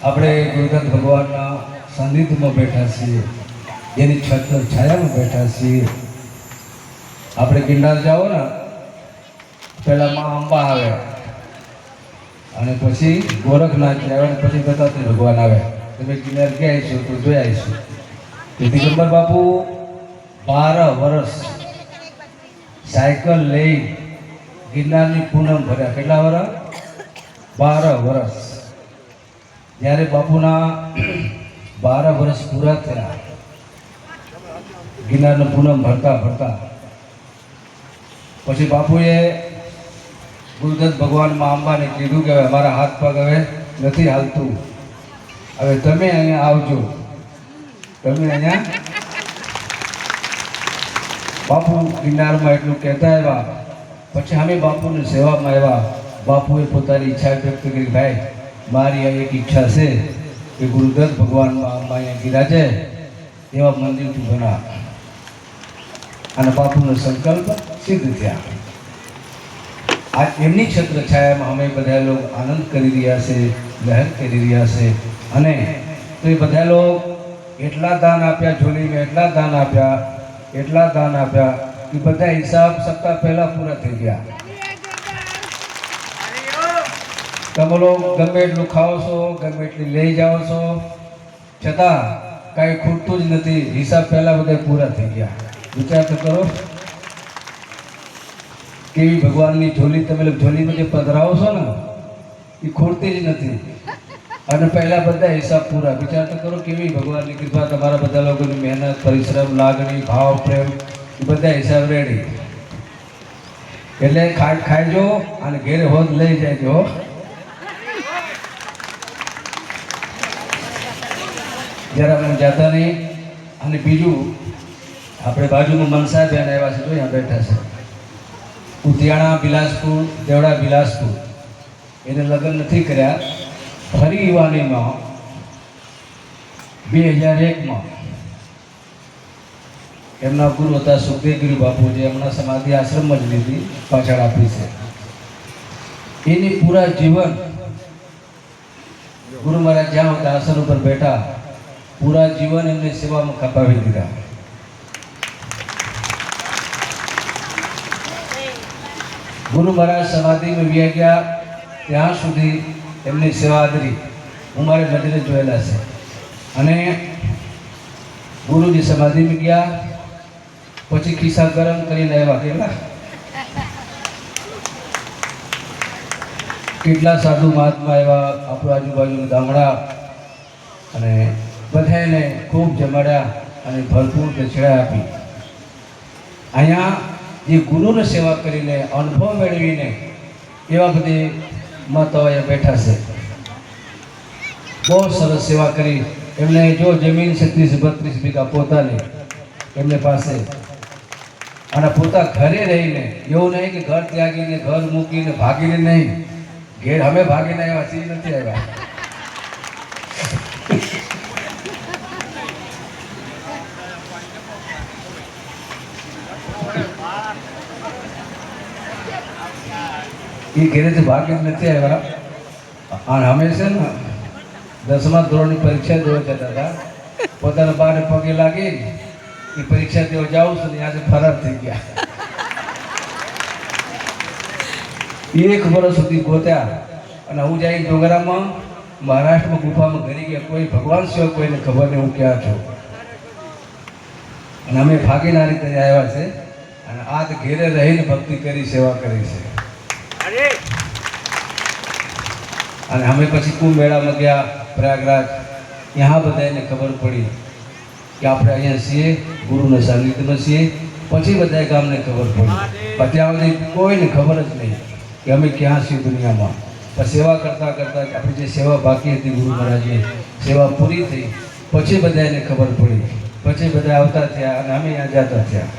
આપણે ગુરુદત્ત ભગવાનના સાનિધ્યમાં બેઠા છીએ, એની છત્ર છાયામાં બેઠા છીએ. આપણે ગિરનાર જાઓ ને પહેલાં માં અંબા આવે અને પછી ગોરખનાથ આવે અને પછી દત્તાત્રેય ભગવાન આવે. તમે ગિરનાર ગયા આવીશું તો જોઈ આવીશું. દિગંબર બાપુ 12 વર્ષ સાયકલ લઈ ગિરનારની પૂનમ ભર્યા. કેટલા વર્ષ? 12 વર્ષ. જ્યારે બાપુના 12 વર્ષ પૂરા થયા ગિરનારને પૂનમ ભરતા ભરતા પછી બાપુએ ગુરુદત્ત ભગવાનમાં અંબાને કીધું કે હવે મારા હાથ પગ હવે નથી હાલતું, હવે તમે અહીંયા આવજો. તમે અહીંયા બાપુ ગિરનારમાં એટલું કહેતા આવ્યા. પછી અમે બાપુની સેવામાં આવ્યા. બાપુએ પોતાની ઈચ્છા વ્યક્ત કરી, ભાઈ મારી આ એક ઈચ્છા છે કે ગુરુદત્ત ભગવાનમાં અંબા અહીંયા ગિરાજે એવા મંદિર તું બના. અને બાપુનો સંકલ્પ સિદ્ધ થયા. આ એમની છત્ર છાયામાં અમે બધા લોકો આનંદ કરી રહ્યા છે, લહેર કરી રહ્યા છે. અને તો એ બધા લોકો એટલા દાન આપ્યા, ઝોલીમાં એટલા દાન આપ્યા, એટલા દાન આપ્યા કે બધા હિસાબ સપ્તાહ પહેલા પૂરા થઈ ગયા. તમે લોકો ગમે એટલું ખાઓ છો, ગમે એટલી લઈ જાઓ છો, છતાં કાંઈ ખૂટતું જ નથી. હિસાબ પહેલાં બધા પૂરા થઈ ગયા. વિચાર તો કરો કેવી ભગવાનની ઝોલી તમે લોકો ઝોલીમાં જે પધરાવો છો ને એ ખૂટતી જ નથી. અને પહેલાં બધા હિસાબ પૂરા. વિચાર તો કરો કેવી ભગવાનની કૃપા, તમારા બધા લોકોની મહેનત, પરિશ્રમ, લાગણી, ભાવ, પ્રેમ એ બધા હિસાબ રેડી. એટલે ખાઈજો અને ઘેરે હોદ લઈ જાયજો. જરા મને જાતા નહીં. અને બીજું આપણે બાજુમાં મનસાબેન આવ્યા છે, તો અહીંયા બેઠા છે. ઉતિયાણા બિલાસપુર, દેવડા બિલાસપુર. એને લગ્ન નથી કર્યા. ફરી યુવાનીમાં 2001માં એમના ગુરુ હતા સુખદેવગીરી બાપુ, જે હમણાં સમાધિ આશ્રમમાં જ લીધી, પાછળ આપી છે. એની પૂરા જીવન ગુરુ મહારાજ જ્યાં હતા આસન ઉપર બેઠા, પૂરા જીવન એમની સેવામાં ખપાવી દીધા. ગુરુ મહારાજ સમાધિમાં વ્યા ગયા ત્યાં સુધી એમની સેવા આદરી હું મારી નજરે જોયેલા છે. અને ગુરુજી સમાધિમાં ગયા પછી ખિસ્સા ગરમ કરીને આવ્યા. કેટલા સાધુ મહાત્મા આવ્યા આપણું આજુબાજુના ગામડા, અને બધાને ખૂબ જમાડ્યા અને ભરપૂર દક્ષિણા આપી. અહીંયા જે ગુરુને સેવા કરીને અનુભવ મેળવીને એવા બધી મહત્વ બેઠા છે. બહુ સરસ સેવા કરી એમને. જો જમીન 36-32 વીઘા પોતાની એમને પાસે, અને પોતા ઘરે રહીને, એવું નહીં કે ઘર ત્યાગીને, ઘર મૂકીને, ભાગીને નહીં. ઘેર અમે ભાગીને આવ્યા છીએ, નથી આવ્યા. એ ઘેરેથી ભાગીને નથી આવ્યા. અને અમે છે ને 10મા ધોરણની પરીક્ષા દેવા જતા હતા. પોતાના બાને પગે લાગી એ પરીક્ષા દેવા જાઉં છું ને આજે ફરાર થઈ ગયા. 1 વર્ષ સુધી ગોત્યા અને હું જઈને ડોગરામાં મહારાષ્ટ્રમાં ગુફામાં ઘરી ગયા. કોઈ ભગવાન સિવાય કોઈને ખબર નહીં હું ક્યાં છું. અને અમે ભાગીને આ રીતે આવ્યા છે. અને આ તો ઘેરે રહીને ભક્તિ કરી, સેવા કરી છે. અને અમે પછી કુંભ મેળામાં ગયા પ્રયાગરાજ. ત્યાં બધાને ખબર પડી કે આપણે અહીંયા છીએ, ગુરુના સાનિધ્યમાં છીએ. પછી બધા ગામને ખબર પડી. પછી આ બધી કોઈને ખબર જ નહીં કે અમે ક્યાં છીએ દુનિયામાં. પણ સેવા કરતાં કરતાં આપણી જે સેવા બાકી હતી ગુરુ મહારાજની સેવા પૂરી થઈ. પછી બધાને ખબર પડી. પછી બધા આવતા થયા અને અમે અહીંયા જતા થયા.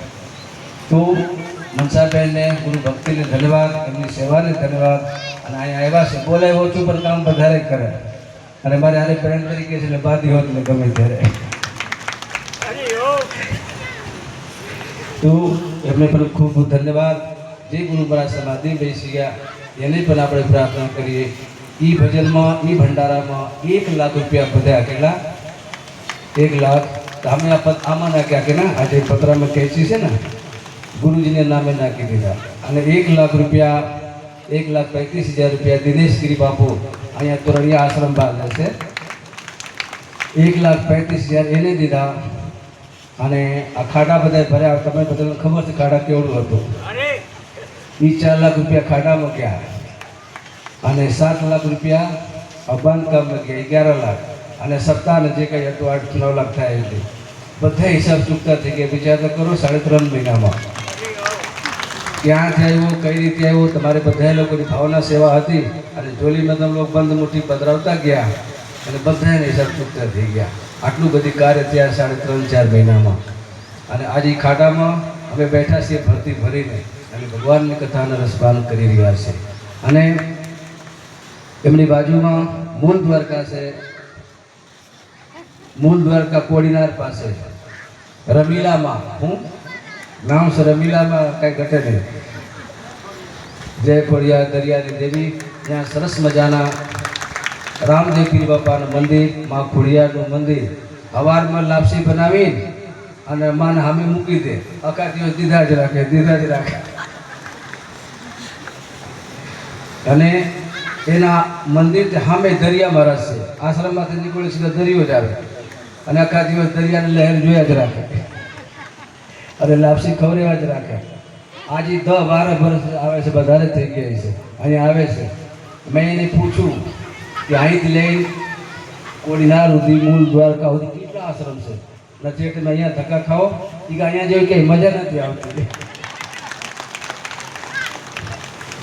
તો મનસાબેનને, ગુરુ ભક્તિને ધન્યવાદ, એમની સેવાને ધન્યવાદ. અને અહીંયા આવ્યા છે, બોલાય ઓછું પણ કામ વધારે કરે. અને મારે આને ફ્રેન્ડ તરીકે છે એટલે બાધી હોત ને ગમે ત્યારે. તો એમને પણ ખૂબ ખૂબ ધન્યવાદ. જે ગુરુ મહારાજ સમાધિ બેસી ગયા એને પણ આપણે પ્રાર્થના કરીએ. એ ભજનમાં, એ ભંડારામાં 1 લાખ રૂપિયા બધા. કેટલા? 1 લાખ. અમે આમાં નાખ્યા કે ના, આજે પત્રમાં ખેંચી છે ને, ગુરુજીને નામે નાખી દીધા. અને 1 લાખ રૂપિયા, 1,35,000 રૂપિયા દિનેશગીરી બાપુ અહીંયા તોરણિયા આશ્રમ બાંધે છે. 1,35,000 એને દીધા. અને આ ખાડા બધા ભર્યા. તમે બધાને ખબર છે ખાડા કેવડું હતું. એ 4 લાખ રૂપિયા ખાડામાં ગયા. અને 7 લાખ રૂપિયા બાંધકામમાં ગયા, 11 લાખ. અને સપ્તાહને જે કંઈ હતું 8-9 લાખ થાય એટલે બધા હિસાબ ચૂકતા થઈ ગયા. વિચાર તો કરો 3.5 મહિનામાં. ક્યાંથી આવ્યો, કઈ રીતે આવ્યો, તમારે બધા લોકોની ભાવના સેવા હતી. અને જોલીમાં તમે લોકો બંધ મુઠ્ઠી પધરાવતા ગયા અને બધાને હિસાબ ચૂકતા થઈ ગયા. આટલું બધી કાર્ય થયા 3.5-4 મહિનામાં. અને આજે ખાડામાં અમે બેઠા છીએ ભરતી ભરીને અને ભગવાનની કથાને રસપાન કરી રહ્યા છે. અને એમની બાજુમાં મૂળ દ્વારકા છે. મૂળ દ્વારકા કોડીનાર પાસે રમીલામાં, હું નામ છે રમીલામાં, કાંઈ ઘટે નહીં. જય ખોડિયાર દરિયાની દેવી, ત્યાં સરસ મજાના રામદેવ પીર બાપાનું મંદિર, મા ખોડિયારનું મંદિર. સવારમાં લાપસી બનાવી અને માને સામે મૂકી દે. આખા દિવસ દીધા જ રાખે, દીધા જ રાખે. અને એના મંદિરથી સામે દરિયામાં રસ છે. આશ્રમમાંથી નીકળે સીધા દરિયો જ આવે અને આખા દિવસ દરિયાની લહેર જોયા જ રાખે અને લાપસી ખવડાવ્યા જ રાખે. આજે 10-12 વર્ષ આવે છે, વધારે થઈ ગયા છે, અહીંયા આવે છે. મેં એને પૂછ્યું કે અહીંથી લઈ કોડીનાર સુધી, મૂળ દ્વારકા સુધી કેટલા આશ્રમ છે? નથી તમે અહીંયા ધક્કા ખાઓ, એ કે અહીંયા જેવી કંઈ મજા નથી આવતી.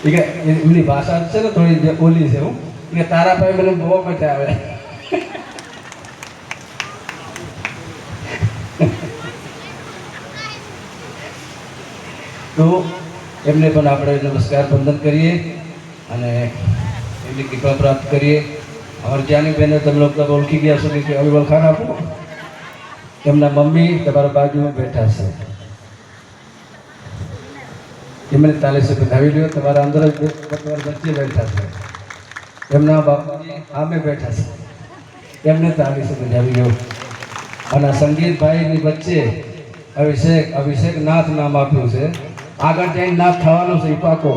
એ કે એમની ભાષા છે ને થોડી ઓલી છે. હું કે તારા પાસે મને બહુ મજા આવે. તો એમને પણ આપણે નમસ્કાર વંદન કરીએ અને એમની કૃપા પ્રાપ્ત કરીએ. અમારી જાની બહેનો તમે લોકો ઓળખી ગયા છો કે હવે વલખાણ આપો. એમના મમ્મી તમારા બાજુમાં બેઠા છે, એમને તાલીસે બનાવી લ્યો. તમારા અંદર જ તમારા વચ્ચે બેઠા છે. એમના બાપુજી સામે બેઠા છે, એમને તાલીસે બનાવી લ્યો. અને સંગીતભાઈની વચ્ચે અભિષેક નાથ નામ આપ્યું છે. આગળ જઈને નાથ થવાનો છે, એ પાકો.